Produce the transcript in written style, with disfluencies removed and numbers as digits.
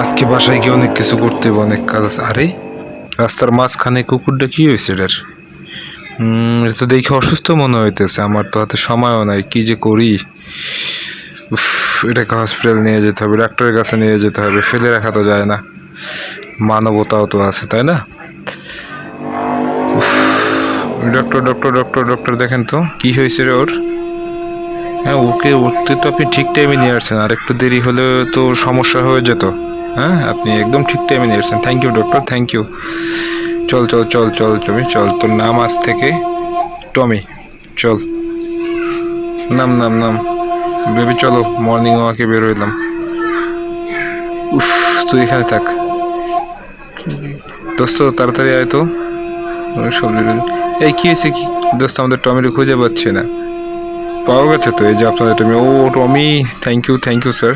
আজকে বাসায় গিয়ে অনেক কিছু করতে হবে, অনেক কাজ আছে। আরে রাস্তার মাঝখানে কুকুরটা কি হয়েছে এটার? এটা তো দেখে অসুস্থ মনে হইতেছে। আমার তো হাতে সময়ও নাই, কি যে করি। উফ, এটাকে হসপিটাল নিয়ে যেতে হবে, ডাক্তারের কাছে নিয়ে যেতে হবে, ফেলে রাখা তো যায় না। মানবতাও তো আছে, তাই না? ডক্টর ডক্টর ডক্টর ডক্টর, দেখেন তো কি হয়েছে রে ওর। হ্যাঁ, ওকে উঠতে তো আপনি ঠিক টাইমে নিয়ে আসছেন, আর একটু দেরি হলে তো সমস্যা হয়ে যেত। হ্যাঁ, আপনি একদম ঠিক টাইমে নিয়ে আসছেন। Thank you doctor, thank you. চল চল চল চল টমি, চল। তোর নাম আজ থেকে টমি। চল, নাম নাম নাম। বেবি চলো, মর্নিং ওয়াকে বের হইলাম। উফ, তুই এখানে থাক দোস্ত, তাড়াতাড়ি আয় তো। সবজি এই কি হয়েছে কি দোস্ত? আমাদের টমির খুঁজে পাচ্ছি না। পাওয়া গেছে তো, এই যে আপনাদের টমি। ও টমি, থ্যাংক ইউ স্যার।